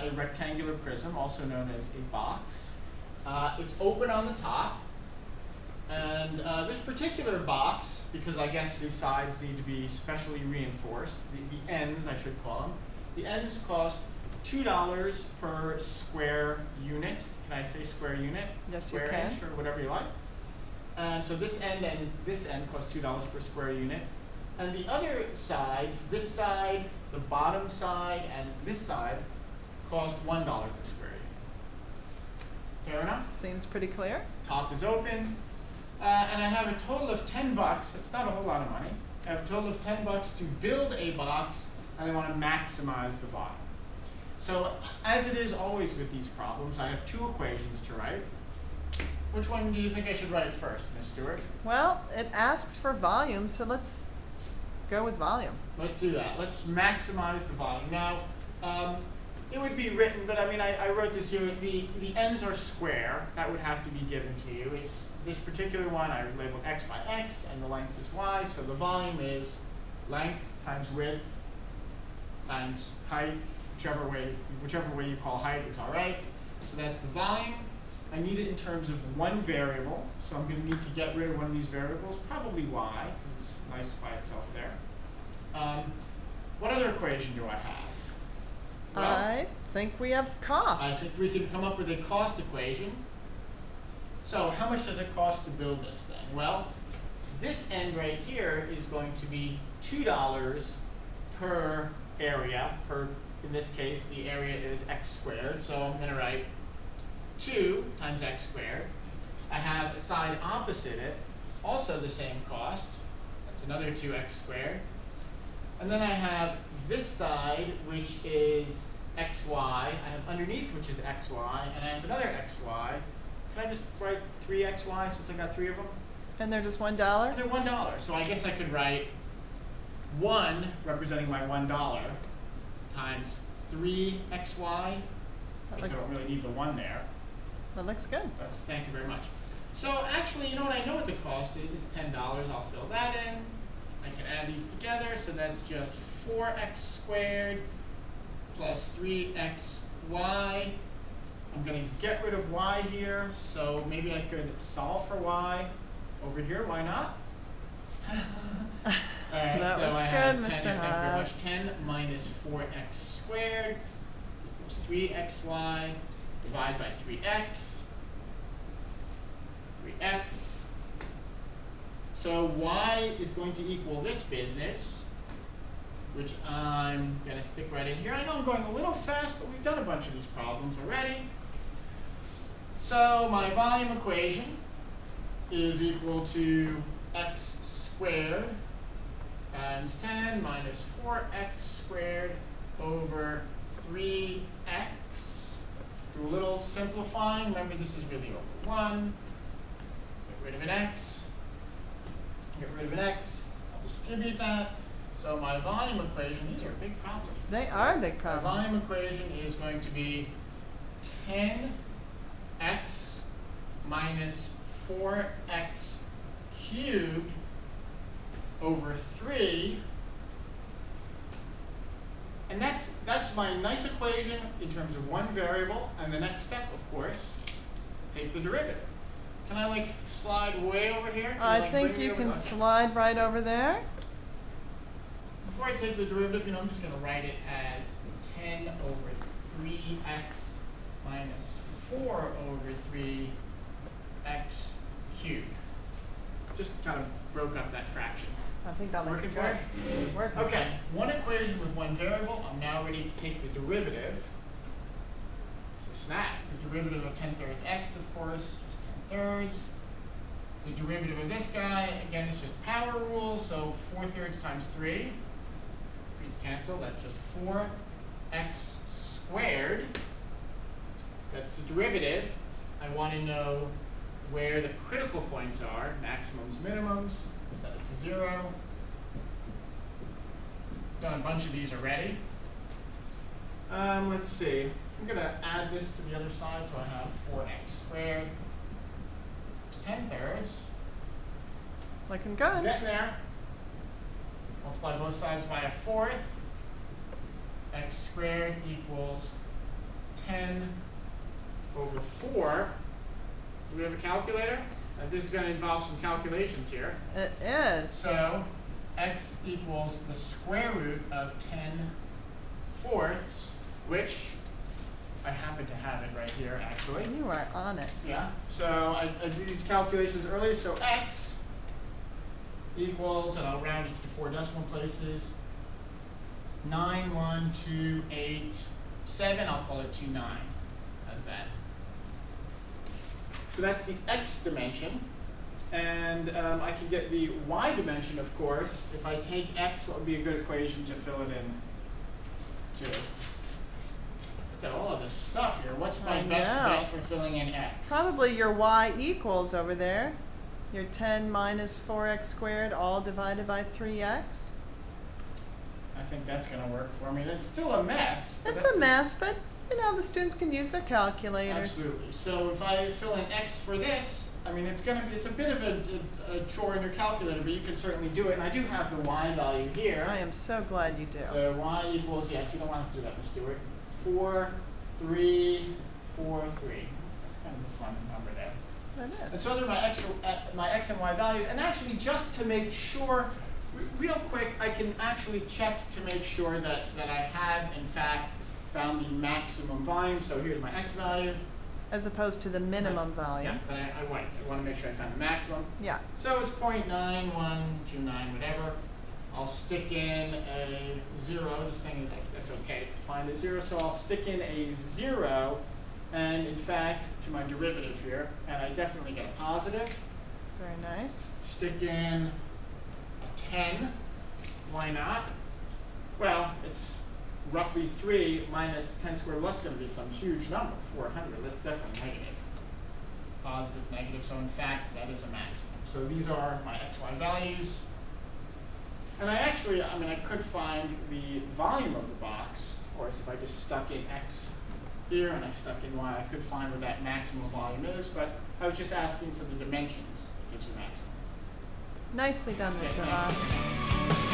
a rectangular prism, also known as a box. It's open on the top. And this particular box, because I guess the sides need to be specially reinforced, the ends, I should call them, the ends cost $2 per square unit. Can I say square unit? Yes, square you can. inch, or whatever you like. And so this end and this end cost $2 per square unit. And the other sides, this side, the bottom side, and this side, cost $1 per square unit. Fair enough? Seems pretty clear. Top is open. And I have a total of $10. That's not a whole lot of money. I have a total of $10 to build a box, and I want to maximize the volume. So as it is always with these problems, I have two equations to write. Which one do you think I should write first, Ms. Stewart? Well, it asks for volume, so let's go with volume. Let's do that. Let's maximize the volume. Now, it would be written, but I mean, I wrote this here. The ends are square. That would have to be given to you. It's this particular one I labeled x by x, and the length is y. So the volume is length times width times height. Whichever way you call height is all right. So that's the volume. I need it in terms of one variable. So I'm going to need to get rid of one of these variables, probably y, because it's nice by itself there. What other equation do I have? Well, I think we have cost. I think we can come up with a cost equation. So how much does it cost to build this thing? Well, this end right here is going to be $2 per area. In this case, the area is x squared. So I'm going to write 2 times x squared. I have a side opposite it, also the same cost. That's another 2x squared. And then I have this side, which is xy. I have underneath, which is xy, and I have another xy. Can I just write 3xy since I got 3 of them? And they're just $1? And they're $1. So I guess I could write 1 representing my $1 times 3xy. I guess I don't really need the 1 there. That looks good. Thank you very much. So actually, you know what? I know what the cost is. It's $10. I'll fill that in. I can add these together. So that's just 4x squared plus 3xy. I'm going to get rid of y here. So maybe I could solve for y over here. Why not? All right, that so was I good, have 10, Mr. thank you very Hodge. much. 10 minus 4x squared equals 3xy. Divide by 3x. So y is going to equal this business, which I'm going to stick right in here. I know I'm going a little fast, but we've done a bunch of these problems already. So my volume equation is equal to x squared times 10 minus 4x squared over 3x. Do a little simplifying. Remember, this is really over 1. Get rid of an x. Get rid of an x. I'll distribute that. So my volume equation, these are big problems. They are big My problems. volume equation is going to be 10x minus 4x cubed over 3. And that's my nice equation in terms of one variable. And the next step, of course, take the derivative. Can I like slide way over here? I think you can slide right over there. Before I take the derivative, I'm just going to write it as 10 over 3x minus 4 over 3x cubed. Just kind of broke up that fraction. I think that looks Working good. for it? Working. Okay, one equation with one variable. I'm now ready to take the derivative. So snap. The derivative of 10/3 x, of course, just 10/3. The derivative of this guy, again, it's just power rule. So 4/3 times 3. 3's cancel. That's just 4x squared. That's the derivative. I want to know where the critical points are, maximums, minimums. Set it to 0. Done a bunch of these already. Let's see. I'm going to add this to the other side, so I have 4x squared. It's 10/3. Looking good. Getting there. Multiply both sides by a 4th. X squared equals 10 over 4. Do we have a calculator? This is going to involve some calculations here. It is. So x equals the square root of 10/4, which I happen to have it right here, actually. You are on it. Yeah. So I did these calculations earlier. So x equals, and I'll round it to 4 decimal places, 91287. I'll call it 29. How's that? So that's the x dimension. And I can get the y dimension, of course. If I take x, what would be a good equation to fill it in to? Look at all of this stuff here. What's my best bet for filling in x? Probably your y equals over there. Your 10 minus 4x squared all divided by 3x. I think that's going to work for me. It's still a mess. It's a mess, but you know, the students can use their calculators. Absolutely. So if I fill in x for this, I mean, it's a bit of a chore in your calculator, but you can certainly do it. And I do have the y value here. I am so glad you do. So y equals, yes, you don't want to do that, Ms. Stewart. 4,343. That's kind of a fun number there. That And is. so those are my x and y values. And actually, just to make sure, real quick, I can actually check to make sure that I have, in fact, found the maximum volume. So here's my x value. As opposed to the minimum value. Yeah, but I want to make sure I found the maximum. Yeah. So it's 0.9129, whatever. I'll stick in a 0. This thing, that's okay. It's defined as 0. So I'll stick in a 0, and in fact, to my derivative here, and I definitely get a positive. Very nice. Stick in a 10. Why not? Well, it's roughly 3 minus 10 squared. What's going to be some huge number? 400. That's definitely negative. Positive, negative. So in fact, that is a maximum. So these are my x, y values. And I could find the volume of the box. Of course, if I just stuck in x here and I stuck in y, I could find where that maximum volume is. But I was just asking for the dimensions. It gives you maximum. Nicely done, Okay, Mr. Bob. thanks.